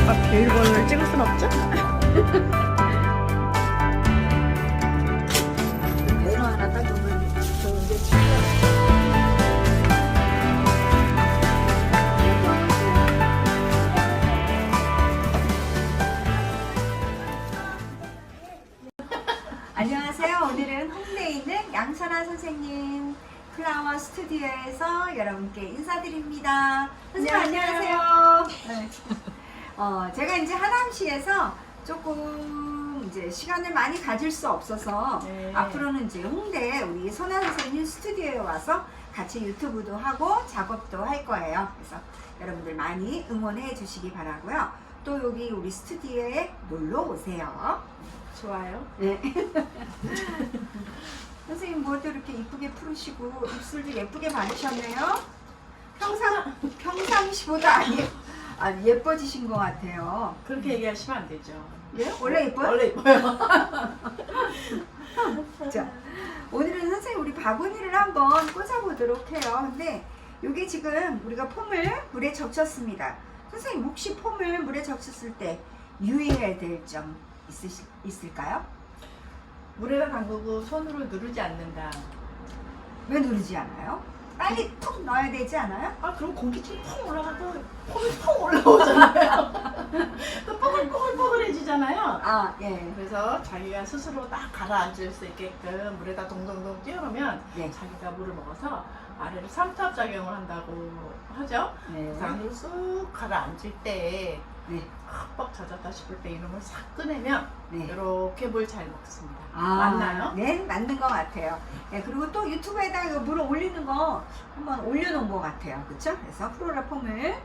아, 비밀번호를 찍을 순 없죠? 배너 하나 딱 보면 좋은데 안녕하세요. 오늘은 홍대에 있는 양선아 선생님 플라워 스튜디오에서 여러분께 인사드립니다. 선생님 안녕하세요. 네. 제가 이제 하남시에서 조금 이제 시간을 많이 가질 수 없어서 네. 앞으로는 이제 홍대에 우리 선아 선생님 스튜디오에 와서 같이 유튜브도 하고 작업도 할 거예요. 그래서 여러분들 많이 응원해 주시기 바라고요. 또 여기 우리 스튜디오에 놀러 오세요. 좋아요. 네. 선생님 머리도 이렇게 이쁘게 풀으시고 입술도 예쁘게 바르셨네요. 평상시보다 예뻐지신 것 같아요. 그렇게 얘기하시면 안 되죠. 예? 원래 예뻐요? 원래 예뻐요. 자, 오늘은 선생님 우리 바구니를 한번 꽂아보도록 해요. 근데 이게 지금 우리가 폼을 물에 적셨습니다. 선생님 혹시 폼을 물에 적셨을 때 유의해야 될 점 있을까요? 물에다 담그고 손으로 누르지 않는다. 왜 누르지 않아요? 빨리 톡 넣어야 되지 않아요? 아, 그럼 공기층이 퐁 올라가도 폼이 퐁 올라오잖아요. 또 뽀글뽀글뽀글해지잖아요. 아, 예. 그래서 자기가 스스로 딱 가라앉을 수 있게끔 물에다 동동동 띄워놓으면 네. 자기가 물을 먹어서 아래로 삼투압 작용을 한다고 하죠. 네. 그래서 안으로 쑥 가라앉을 때 네. 흠뻑 젖었다 싶을 때 이놈을 싹 꺼내면 네. 이렇게 물 잘 먹습니다. 아, 맞나요? 네, 맞는 것 같아요. 네, 그리고 또 유튜브에다가 이거 물을 올리는 거 한번 올려놓은 것 같아요. 그쵸? 그래서 플로라 폼을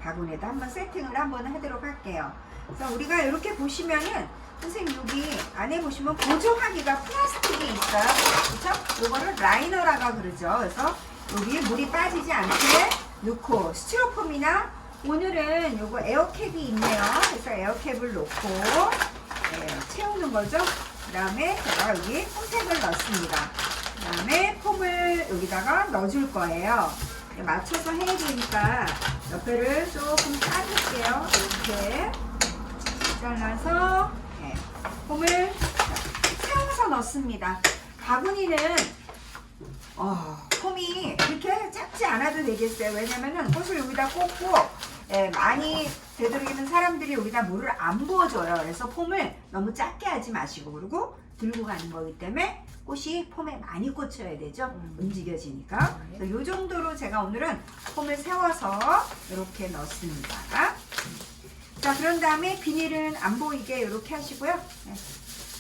바구니에다 한번 세팅을 한번 하도록 할게요. 그래서 우리가 이렇게 보시면은 선생님 여기 안에 보시면 보조하기가 플라스틱이 있어요. 그쵸? 이거를 라이너라고 그러죠. 그래서 여기 물이 빠지지 않게 넣고 스티로폼이나 오늘은 요거 에어캡이 있네요. 그래서 에어캡을 놓고 채우는 거죠. 그 다음에 제가 여기 폼팩을 넣습니다. 그 다음에 폼을 여기다가 넣어줄 거예요. 맞춰서 해야 되니까 옆에를 조금 짜줄게요. 이렇게 잘라서 폼을 세워서 넣습니다. 바구니는 폼이 그렇게 작지 않아도 되겠어요. 왜냐면은 꽃을 여기다 꽂고 많이 되도록이면 사람들이 여기다 물을 안 부어줘요. 그래서 폼을 너무 작게 하지 마시고 그리고 들고 가는 거기 때문에 꽃이 폼에 많이 꽂혀야 되죠. 움직여지니까. 그래서 이 정도로 제가 오늘은 폼을 세워서 이렇게 넣습니다. 자, 그런 다음에 비닐은 안 보이게 이렇게 하시고요. 네.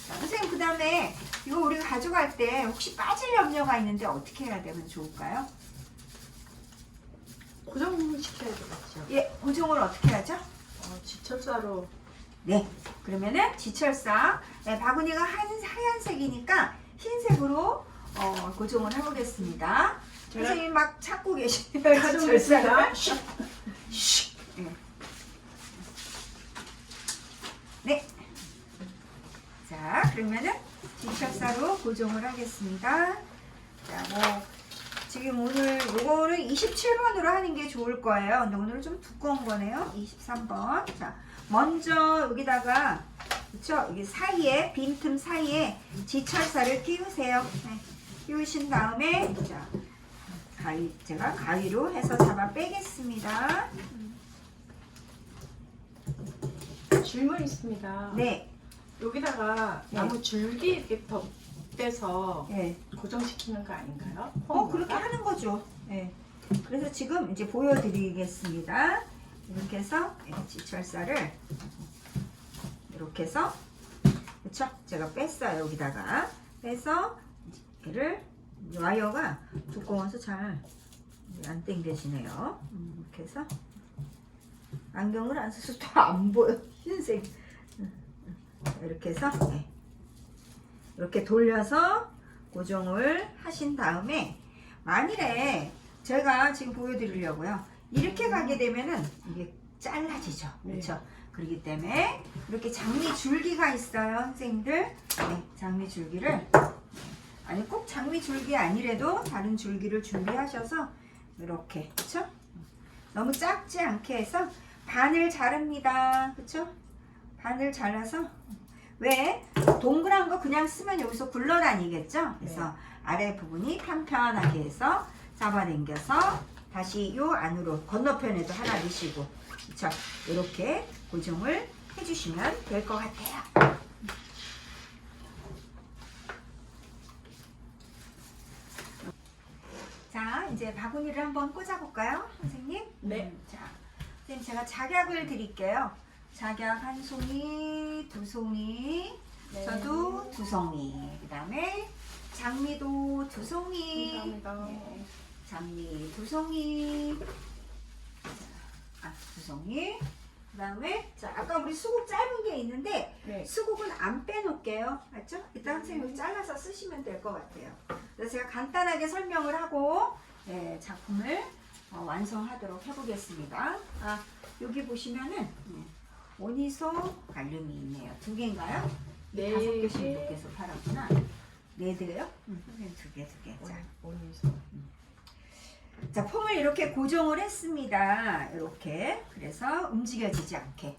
자, 선생님 그 다음에 이거 우리가 가져갈 때 혹시 빠질 염려가 있는데 어떻게 해야 되면 좋을까요? 고정시켜야 되겠죠. 예, 고정을 어떻게 하죠? 지철사로. 네, 그러면은 지철사 바구니가 하얀색이니까 흰색으로 고정을 해보겠습니다. 선생님 막 찾고 계시네요. 지철사를. 네. 네. 자, 그러면은 지철사로 고정을 하겠습니다. 자, 뭐 지금 오늘 요거를 27번으로 하는 게 좋을 거예요. 근데 오늘은 좀 두꺼운 거네요. 23번. 자, 먼저 여기다가 그쵸? 여기 사이에 빈틈 사이에 지철사를 끼우세요. 네. 끼우신 다음에 자, 제가 가위로 해서 잡아 빼겠습니다. 질문 있습니다. 네. 여기다가 네. 나무 줄기 이렇게 덧대서 네. 고정시키는 거 아닌가요? 그렇게 하는 거죠. 네. 그래서 지금 이제 보여드리겠습니다. 이렇게 해서 지철사를 이렇게 해서 그쵸? 제가 뺐어요. 여기다가 빼서 얘를 와이어가 두꺼워서 잘 안 당겨지네요. 이렇게 해서 안경을 안 써서 또 안 보여. 흰색. 이렇게 해서 이렇게 돌려서 고정을 하신 다음에 만일에 제가 지금 보여드리려고요. 이렇게 가게 되면은 이게 잘라지죠. 그렇죠? 그렇기 때문에 이렇게 장미 줄기가 있어요, 선생님들. 네, 장미 줄기를 아니 꼭 장미 줄기 아니래도 다른 줄기를 준비하셔서 이렇게 그렇죠? 너무 작지 않게 해서 반을 자릅니다. 그쵸? 반을 잘라서 왜 동그란 거 그냥 쓰면 여기서 굴러다니겠죠? 그래서 아래 부분이 편편하게 해서 잡아당겨서 다시 요 안으로 건너편에도 하나 넣으시고 그쵸? 이렇게 고정을 해주시면 될 것 같아요. 자, 이제 바구니를 한번 꽂아볼까요, 선생님? 네. 자, 선생님 제가 작약을 드릴게요. 작약 한 송이, 두 송이, 네. 저도 두 송이, 그 다음에 장미도 두 송이, 감사합니다. 네. 장미 두 송이, 두 송이, 그 다음에 자 아까 우리 수국 짧은 게 있는데 네. 수국은 안 빼놓을게요. 맞죠? 이따 선생님이 잘라서 쓰시면 될 것 같아요. 그래서 제가 간단하게 설명을 하고 작품을 완성하도록 해보겠습니다. 여기 보시면은 오니소 갈륨이 있네요. 두 개인가요? 네 5개씩 개. 이렇게 해서 팔았구나. 네 개요? 선생님 두 개. 자, 오니소. 자, 폼을 이렇게 고정을 했습니다. 이렇게. 그래서 움직여지지 않게.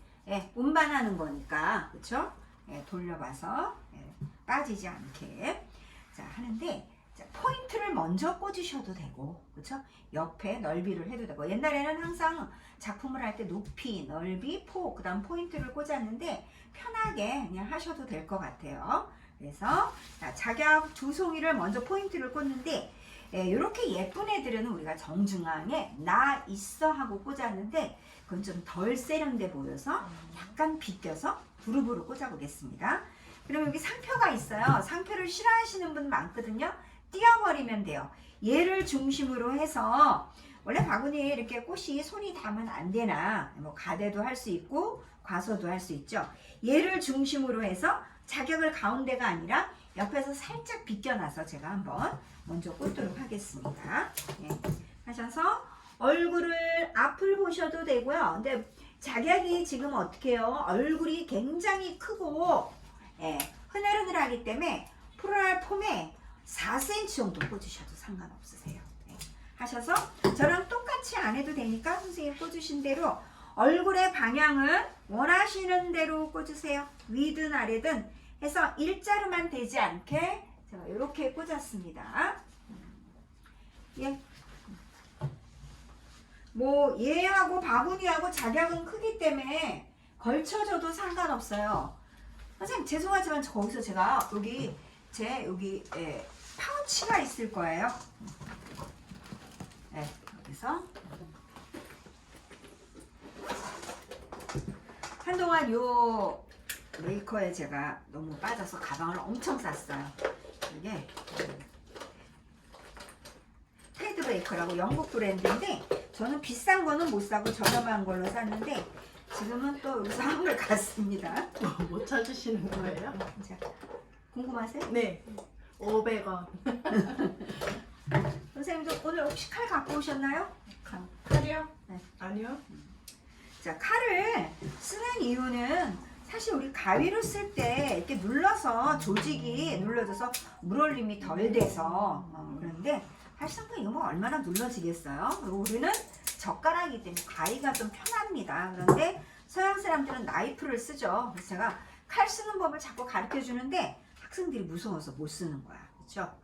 운반하는 거니까. 그쵸? 돌려봐서 빠지지 않게. 자, 하는데, 자, 포인트를 먼저 꽂으셔도 되고, 그쵸? 옆에 넓이를 해도 되고. 옛날에는 항상 작품을 할 때 높이, 넓이, 폭, 그 다음 포인트를 꽂았는데, 편하게 그냥 하셔도 될 것 같아요. 그래서, 자, 작약 두 송이를 먼저 포인트를 꽂는데, 이렇게 예쁜 애들은 우리가 정중앙에 나 있어 하고 꽂았는데 그건 좀 덜 세련돼 보여서 약간 비껴서 부르부르 꽂아보겠습니다. 그럼 여기 상표가 있어요. 상표를 싫어하시는 분 많거든요. 띄워버리면 돼요. 얘를 중심으로 해서 원래 바구니에 이렇게 꽃이 손이 닿으면 안 되나 뭐 가대도 할 수 있고 과서도 할 수 있죠. 얘를 중심으로 해서 자격을 가운데가 아니라 옆에서 살짝 비껴놔서 제가 한번 먼저 꽂도록 하겠습니다. 하셔서 얼굴을 앞을 보셔도 되고요. 근데 작약이 지금 어떻게 해요? 얼굴이 굉장히 크고 흐늘흐늘하기 때문에 프로랄 폼에 4cm 정도 꽂으셔도 상관없으세요. 하셔서 저랑 똑같이 안 해도 되니까 선생님 꽂으신 대로 얼굴의 방향은 원하시는 대로 꽂으세요. 위든 아래든 해서 일자로만 되지 않게 제가 이렇게 꽂았습니다. 뭐 얘하고 바구니하고 작약은 크기 때문에 걸쳐줘도 상관없어요. 선생님 죄송하지만 거기서 제가 여기 파우치가 있을 거예요. 여기서 한동안 요 메이커에 제가 너무 빠져서 가방을 엄청 쌌어요. 이게 테드 베이커라고 영국 브랜드인데 저는 비싼 거는 못 사고 저렴한 걸로 샀는데 지금은 또 여기서 한물 갔습니다. 못 찾으시는 거예요? 자, 궁금하세요? 네. 500원. 선생님도 오늘 혹시 칼 갖고 오셨나요? 칼이요? 네. 아니요. 자, 칼을 쓰는 이유는 사실 우리 가위로 쓸 때 이렇게 눌러서 조직이 눌러져서 물올림이 덜 돼서 그런데 사실상 이거 뭐 얼마나 눌러지겠어요? 그리고 우리는 젓가락이기 때문에 가위가 좀 편합니다. 그런데 서양 사람들은 나이프를 쓰죠. 그래서 제가 칼 쓰는 법을 자꾸 가르쳐 주는데 학생들이 무서워서 못 쓰는 거야. 그렇죠?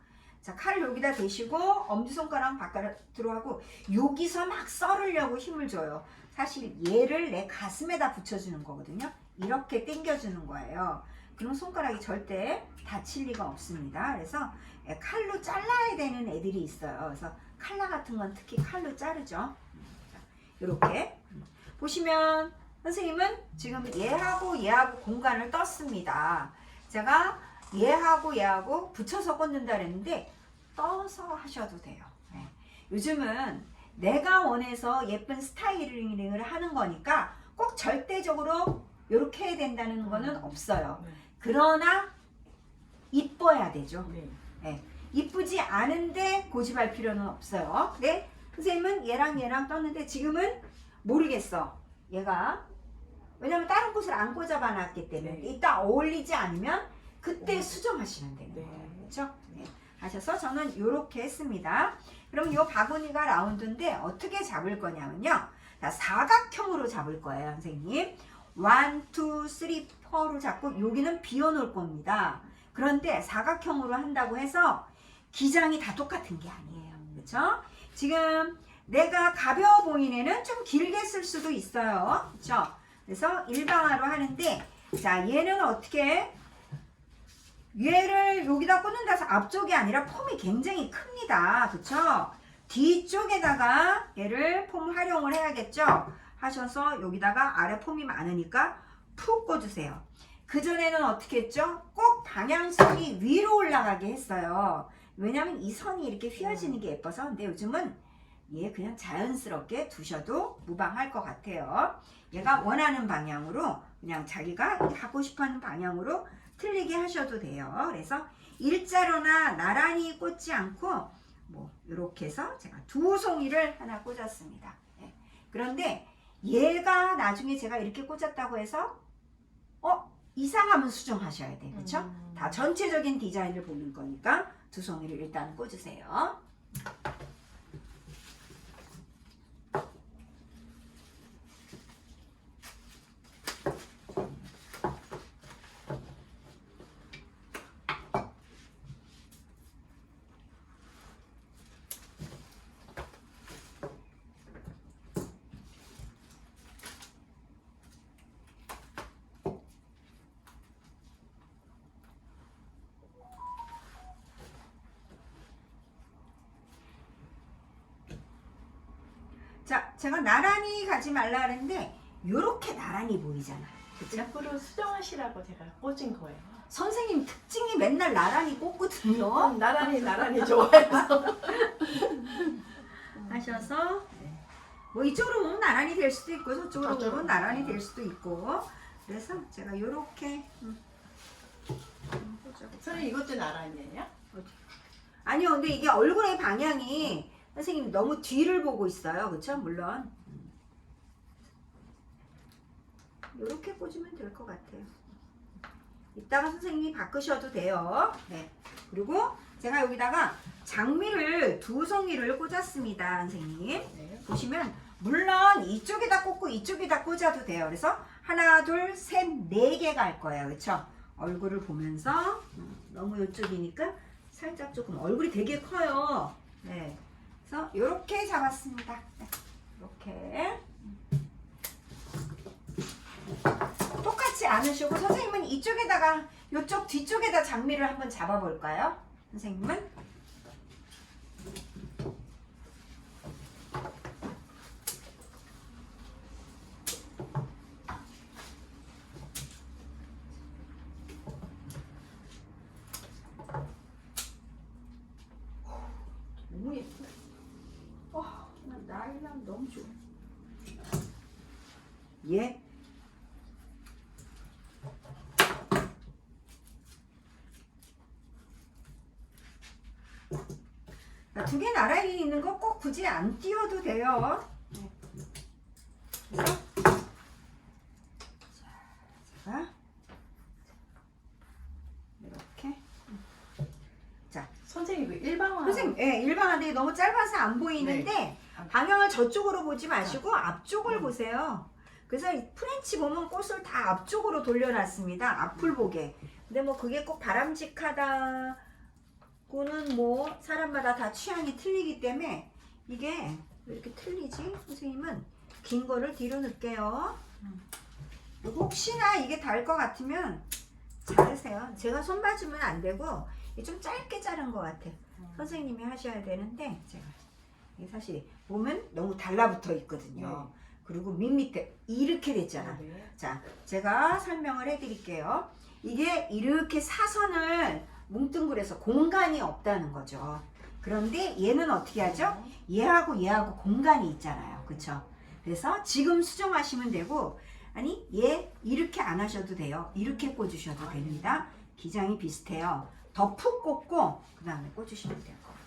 자, 칼을 여기다 대시고 엄지손가락 바깥으로 하고 여기서 막 썰으려고 힘을 줘요. 사실 얘를 내 가슴에다 붙여주는 거거든요. 이렇게 당겨주는 거예요. 그럼 손가락이 절대 다칠 리가 없습니다. 그래서 칼로 잘라야 되는 애들이 있어요. 그래서 칼라 같은 건 특히 칼로 자르죠. 이렇게 보시면 선생님은 지금 얘하고 공간을 떴습니다. 제가 얘하고 붙여서 꽂는다 그랬는데 떠서 하셔도 돼요. 요즘은 내가 원해서 예쁜 스타일링을 하는 거니까 꼭 절대적으로 이렇게 해야 된다는 거는 없어요. 그러나 이뻐야 되죠. 이쁘지 않은데 고집할 필요는 없어요. 네? 선생님은 얘랑 떴는데 지금은 모르겠어. 얘가 왜냐면 다른 곳을 안 꽂아봐 놨기 때문에 이따 어울리지 않으면 그때 수정하시면 되는 거예요. 그렇죠? 하셔서 저는 이렇게 했습니다. 그럼 이 바구니가 라운드인데 어떻게 잡을 거냐면요. 자, 사각형으로 잡을 거예요, 선생님. 1, 2, 3, 4로 잡고 여기는 비워놓을 겁니다. 그런데 사각형으로 한다고 해서 기장이 다 똑같은 게 아니에요. 그렇죠? 지금 내가 가벼워 보이는 애는 좀 길게 쓸 수도 있어요. 그렇죠? 그래서 일방화로 하는데 자, 얘는 어떻게 얘를 여기다 꽂는다 해서 앞쪽이 아니라 폼이 굉장히 큽니다. 그쵸? 뒤쪽에다가 얘를 폼 활용을 해야겠죠? 하셔서 여기다가 아래 폼이 많으니까 푹 꽂으세요. 그전에는 어떻게 했죠? 꼭 방향선이 위로 올라가게 했어요. 왜냐면 이 선이 이렇게 휘어지는 게 예뻐서. 근데 요즘은 얘 그냥 자연스럽게 두셔도 무방할 것 같아요. 얘가 원하는 방향으로 그냥 자기가 하고 싶어하는 방향으로 틀리게 하셔도 돼요. 그래서 일자로나 나란히 꽂지 않고 뭐 이렇게 해서 제가 두 송이를 하나 꽂았습니다. 네. 그런데 얘가 나중에 제가 이렇게 꽂았다고 해서 이상하면 수정하셔야 돼요. 그렇죠? 다 전체적인 디자인을 보는 거니까 두 송이를 일단 꽂으세요. 자, 제가 나란히 가지 말라 하는데 요렇게 나란히 보이잖아요. 그쵸? 일부러 수정하시라고 제가 꽂은 거예요. 선생님 특징이 맨날 나란히 꽂거든요. 나란히 좋아해서. 하셔서 뭐 이쪽으로 보면 나란히 될 수도 있고 저쪽으로 저쪽으로. 보면 나란히 될 수도 있고 그래서 제가 요렇게 선생님 이것도 나란히예요? 아니요, 근데 이게 얼굴의 방향이 선생님 너무 뒤를 보고 있어요. 그쵸? 물론 이렇게 꽂으면 될 것 같아요. 이따가 선생님이 바꾸셔도 돼요. 네. 그리고 제가 여기다가 장미를 두 송이를 꽂았습니다, 선생님. 네. 보시면 물론 이쪽에다 꽂고 이쪽에다 꽂아도 돼요. 그래서 하나, 둘, 셋, 네 개가 할 거예요. 그쵸? 얼굴을 보면서 너무 이쪽이니까 살짝 조금 얼굴이 되게 커요. 네. 그래서 이렇게 잡았습니다. 이렇게 똑같이 않으시고 선생님은 이쪽에다가 이쪽 뒤쪽에다 장미를 한번 잡아볼까요? 선생님은 너무 예쁘다. 나이랑 너무 좋아. 예. 두 개 나란히 있는 거 꼭 굳이 안 띄워도 돼요. 그래서 제가 이렇게 선생님 그 일방화. 선생님, 예, 일반화인데 너무 짧아서 안 보이는데 네. 방향을 저쪽으로 보지 마시고 앞쪽을 보세요. 그래서 이 프렌치 보면 꽃을 다 앞쪽으로 돌려놨습니다. 앞을 보게. 근데 뭐 그게 꼭 바람직하다고는 뭐 사람마다 다 취향이 틀리기 때문에 이게 왜 이렇게 틀리지? 선생님은 긴 거를 뒤로 넣을게요. 그리고 혹시나 이게 달 것 같으면 자르세요. 제가 손 봐주면 안 되고 좀 짧게 자른 것 같아요. 선생님이 하셔야 되는데 제가 사실 보면 너무 달라붙어 있거든요. 네. 그리고 밑에 이렇게 됐잖아. 네. 자, 제가 설명을 해드릴게요. 이게 이렇게 사선을 뭉뚱그려서 공간이 없다는 거죠. 그런데 얘는 어떻게 하죠? 얘하고 얘하고 공간이 있잖아요. 그쵸? 그래서 지금 수정하시면 되고 아니 얘 이렇게 안 하셔도 돼요. 이렇게 꽂으셔도 됩니다. 기장이 비슷해요. 더 푹 꽂고 그 다음에 꽂으시면 될 것 같아요.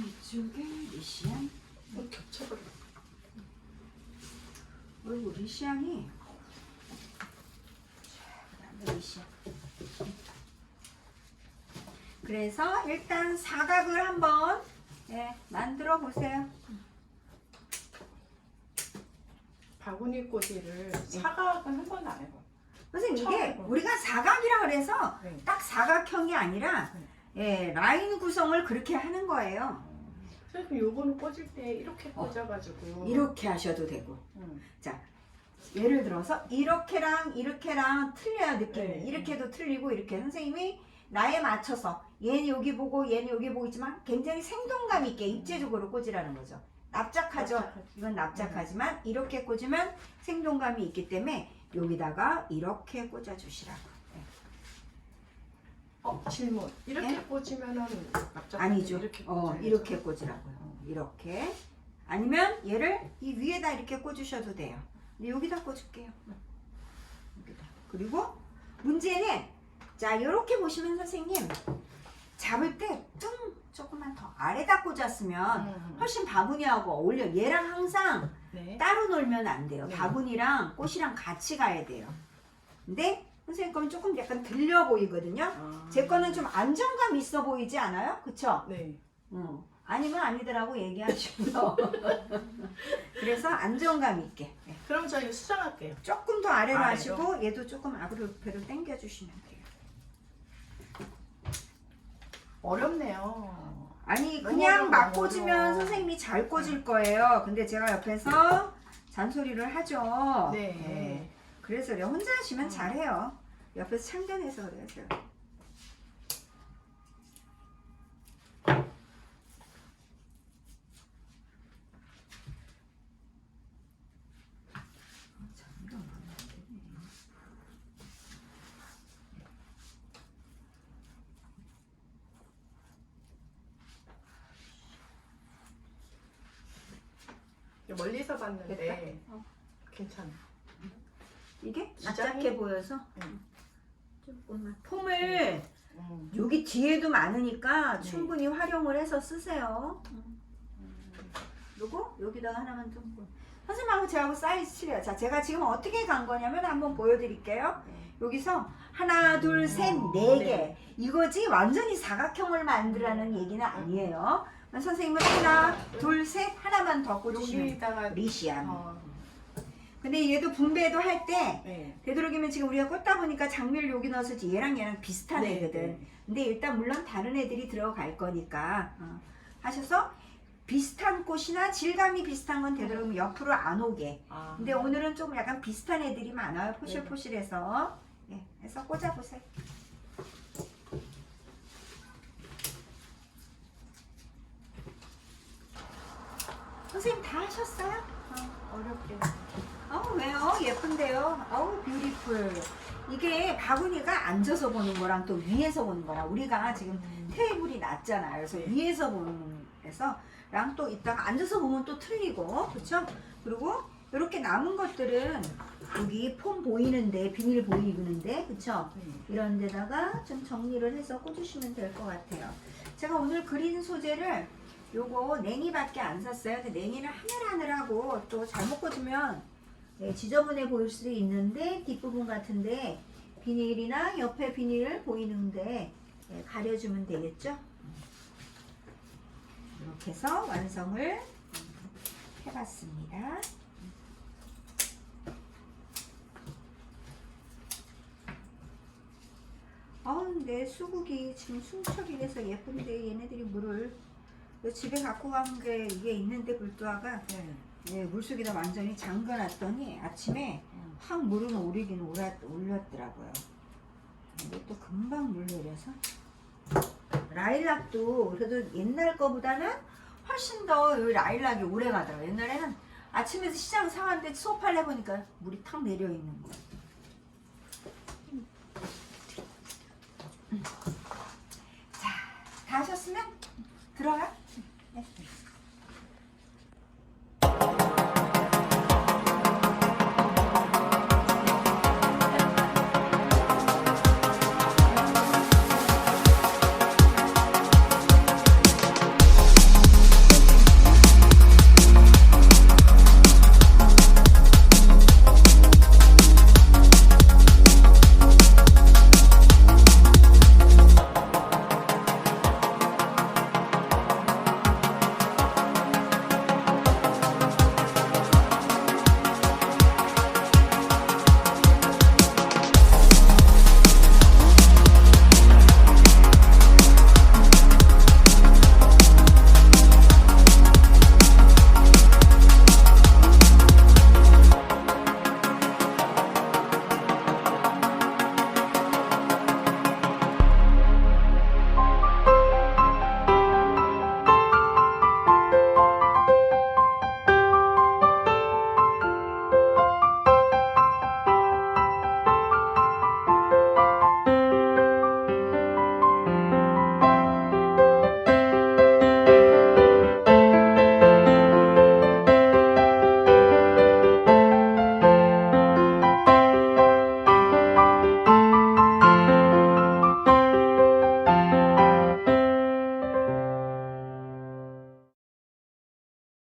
이쪽에 리시안 겹쳐버려. 어이구 리시안이 그 다음에 리시안 그래서 일단 사각을 한번 만들어 보세요. 바구니 꼬지를 사각은 한 번도 안 해봐. 선생님 처음 이게 해봐요. 우리가 사각이라 그래서 네. 딱 사각형이 아니라 라인 구성을 그렇게 하는 거예요. 선생님 요거는 꽂을 때 이렇게 꽂아가지고 이렇게 하셔도 되고. 응. 자, 예를 들어서 이렇게랑 이렇게랑 틀려요, 느낌이. 네. 이렇게도 틀리고 이렇게 선생님이 나에 맞춰서 얘는 여기 보고 얘는 여기 보고 있지만 굉장히 생동감 있게 입체적으로 꽂으라는 거죠. 납작하죠. 납작하죠. 이건 납작하지만 이렇게 꽂으면 생동감이 있기 때문에 여기다가 이렇게 꽂아주시라고. 질문. 이렇게 네? 꽂으면은 납작 아니죠. 이렇게 이렇게 꽂으라고요. 이렇게. 아니면 얘를 이 위에다 이렇게 꽂으셔도 돼요. 근데 여기다 꽂을게요. 여기다. 그리고 문제는 자 이렇게 보시면 선생님 잡을 때 좀 조금만 더 아래다 꽂았으면 훨씬 바구니하고 어울려. 얘랑 항상 네. 따로 놀면 안 돼요. 네. 바구니랑 꽃이랑 같이 가야 돼요. 근데 선생님 거는 조금 약간 들려 보이거든요. 제 거는 좀 안정감 있어 보이지 않아요? 그쵸? 네. 아니면 아니더라고 얘기하시고요. 그래서 안정감 있게. 그럼 저희 수정할게요. 조금 더 아래로 아래로? 하시고 얘도 조금 앞으로 당겨 주시면 돼요. 어렵네요. 아니 너무 그냥 어려워, 막 너무 꽂으면 어려워. 선생님이 잘 꽂을 거예요. 근데 제가 옆에서 잔소리를 하죠. 네. 그래서 그래요. 혼자 하시면 잘해요. 옆에서 참견해서 그래요. 제가. 멀리서 봤는데 됐다? 괜찮아. 이게 기장이- 납작해 보여서 응. 조금만 폼을 음. 여기 뒤에도 많으니까 네. 충분히 활용을 해서 쓰세요. 그리고 여기다가 하나만 좀 선생님하고 저하고 사이즈 틀려요. 자, 제가 지금 어떻게 간 거냐면 한번 보여드릴게요. 여기서 하나, 둘, 셋, 네 개. 네. 이거지 완전히 사각형을 만들라는 얘기는 아니에요. 선생님은 하나, 둘, 셋 하나만 더 꽂으시면 여기다가 리시안. 어, 근데 얘도 분배도 할 때 네. 되도록이면 지금 우리가 꽂다 보니까 장미를 여기 넣어서 얘랑 비슷한 네, 애거든. 네. 근데 일단 물론 다른 애들이 들어갈 거니까 하셔서 비슷한 꽃이나 질감이 비슷한 건 되도록이면 옆으로 안 오게. 아. 근데 오늘은 좀 약간 비슷한 애들이 많아요. 포실포실해서. 해서 꽂아보세요. 선생님 다 하셨어요? 어렵게. 왜요? 예쁜데요? 뷰티풀. 이게 바구니가 앉아서 보는 거랑 또 위에서 보는 거랑 우리가 지금 테이블이 낮잖아요. 그래서 네. 위에서 보는 랑 또 이따가 앉아서 보면 또 틀리고, 그쵸? 그리고 이렇게 남은 것들은 여기 폼 보이는데, 비닐 보이는데, 그쵸? 이런 데다가 좀 정리를 해서 꽂으시면 될 것 같아요. 제가 오늘 그린 소재를 요거 냉이밖에 안 샀어요. 근데 냉이는 하늘하늘하고 또 잘못 꽂으면 지저분해 보일 수도 있는데 뒷부분 같은데 비닐이나 옆에 비닐 보이는데 가려주면 되겠죠? 이렇게 해서 완성을 해봤습니다. 내 수국이 지금 숨처리 돼서 예쁜데 얘네들이 물을 집에 갖고 간 게 이게 있는데 불도화가 물속에다 완전히 잠궈놨더니 아침에 확 물은 오르긴 올렸더라고요. 근데 또 금방 물 내려서 라일락도 그래도 옛날 거보다는 훨씬 더 라일락이 오래 가더라고요. 옛날에는 아침에서 시장 상한데 수업하려 보니까 물이 탁 내려 있는 거예요. 자, 다 하셨으면 들어요.